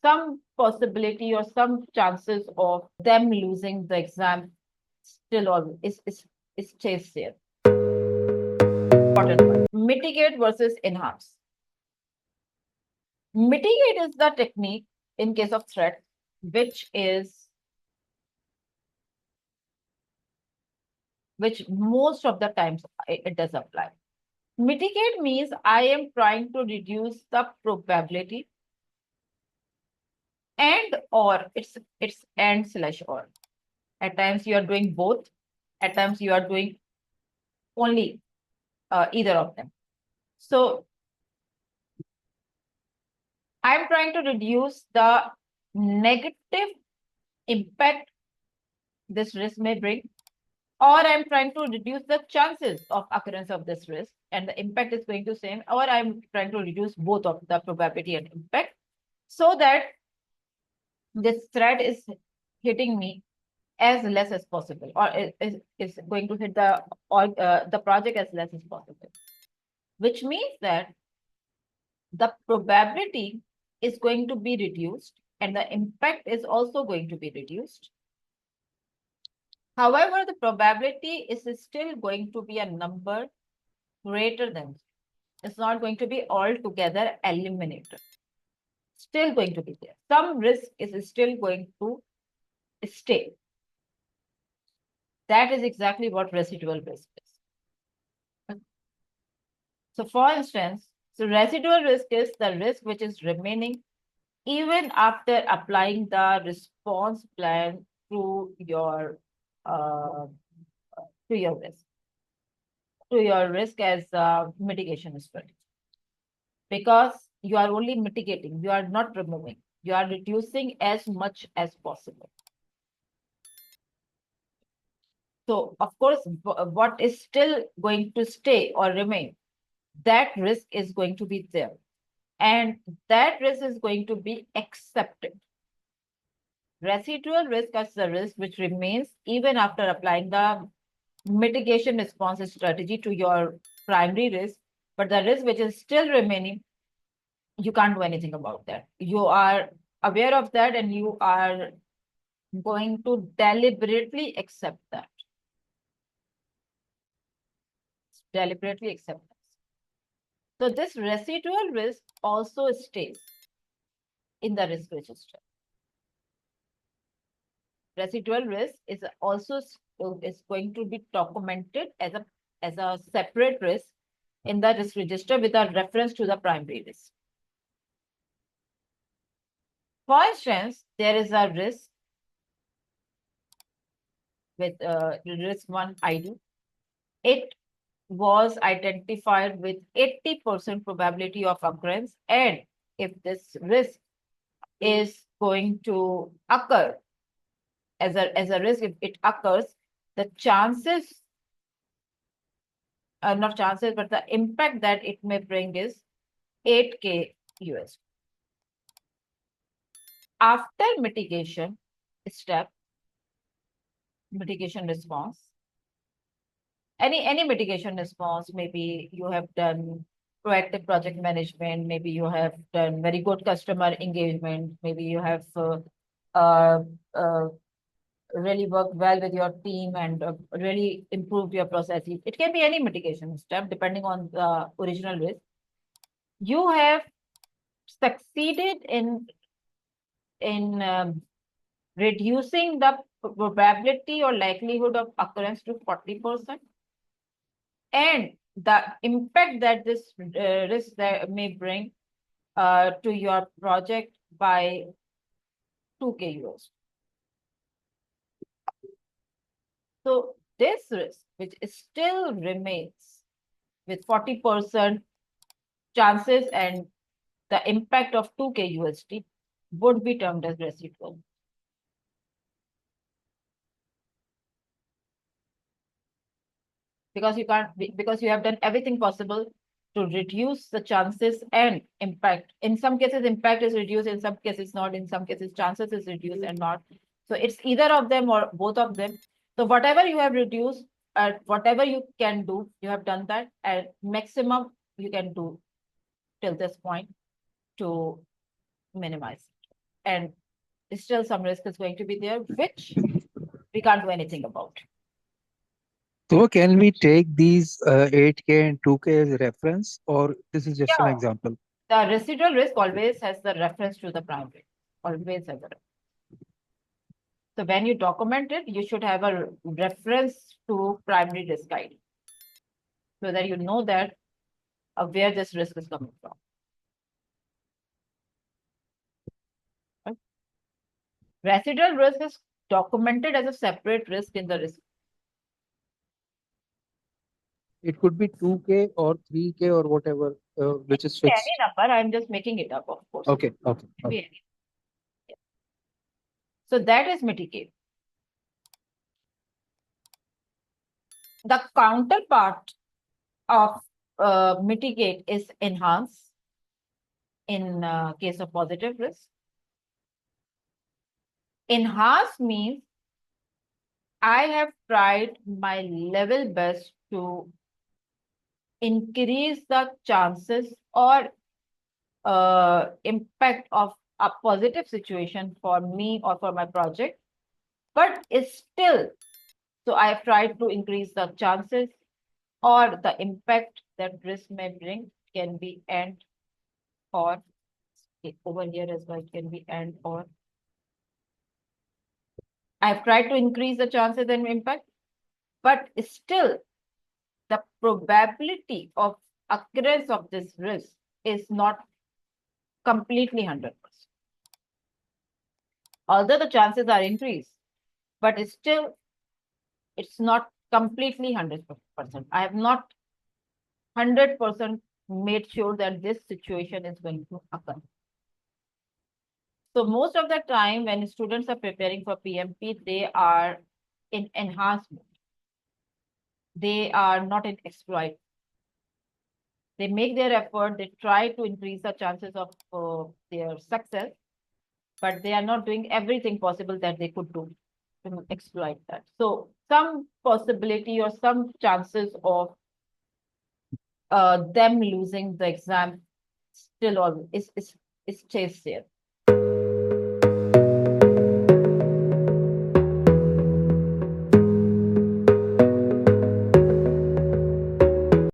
some possibility or some chances of them losing the exam still always is stays there. Important one. Mitigate versus enhance. Mitigate is the technique in case of threat, which most of the times it does apply. Mitigate means I am trying to reduce the probability and or it's and/or. At times you are doing both. At times you are doing only either of them. So I'm trying to reduce the negative impact this risk may bring, or I'm trying to reduce the chances of occurrence of this risk and the impact is going to same, or I'm trying to reduce both of the probability and impact so that this threat is hitting me as less as possible, or is going to hit the project as less as possible, which means that the probability is going to be reduced and the impact is also going to be reduced. However, the probability is still going to be a number greater than. It's not going to be altogether eliminated. Still going to be there. Some risk is still going to stay. That is exactly what residual risk is. So for instance, so residual risk is the risk which is remaining even after applying the response plan to your risk as a mitigation strategy. Because you are only mitigating, you are not removing, you are reducing as much as possible. So of course, what is still going to stay or remain, that risk is going to be there. And that risk is going to be accepted. Residual risk is the risk which remains even after applying the mitigation response strategy to your primary risk, but the risk which is still remaining, you can't do anything about that. You are aware of that and you are going to deliberately accept that. Deliberately accept that. So this residual risk also stays in the risk register. Residual risk is also going to be documented as a separate risk in the risk register with a reference to the primary risk. For instance, there is a risk with risk 1 ID. It was identified with 80% probability of occurrence, and if this risk is going to occur as a risk, if it occurs, the chances, not chances, but the impact that it may bring is 8K US. After mitigation step, mitigation response, any mitigation response, maybe you have done proactive project management, maybe you have done very good customer engagement, maybe you have really worked well with your team and really improved your processes. It can be any mitigation step depending on the original risk. You have succeeded in reducing the probability or likelihood of occurrence to 40%. And the impact that this risk that may bring to your project by 2K euros. So this risk, which still remains with 40% chances and the impact of 2K USD, would be termed as residual. Because you have done everything possible to reduce the chances and impact. In some cases, impact is reduced, in some cases not, in some cases, chances is reduced and not. So it's either of them or both of them. So whatever you have reduced, whatever you can do, you have done that, and maximum you can do till this point to minimize. and still some risk is going to be there, which we can't do anything about. So can we take these 8K and 2K as a reference, or this is just an Yeah, example? the residual risk always has the reference to the prime rate, always has a reference. So when you document it, you should have a reference to primary risk ID so that you know that where this risk is coming from. Right? Residual risk is documented as a separate risk in the risk. It could be 2K or 3K or whatever, which is Any fixed. number, I'm just making it up, of course. Okay, okay, Can be okay. any. Yeah. So that is mitigate. The counterpart of mitigate is enhance in case of positive risk. Enhance means I have tried my level best to increase the chances or impact of a positive situation for me or for my project, but it's still, so I have tried to increase the chances or the impact that risk may bring can be and or over here as well, it can be and or. I've tried to increase the chances and impact, but still the probability of occurrence of this risk is not completely 100%. Although the chances are increased, but still it's not completely 100%. I have not 100% made sure that this situation is going to occur. So most of the time when students are preparing for PMP, they are in enhancement. They are not in exploit. They make their effort, they try to increase the chances of their success, but they are not doing everything possible that they could do to exploit that. So some possibility or some chances of them losing the exam still all is stays there.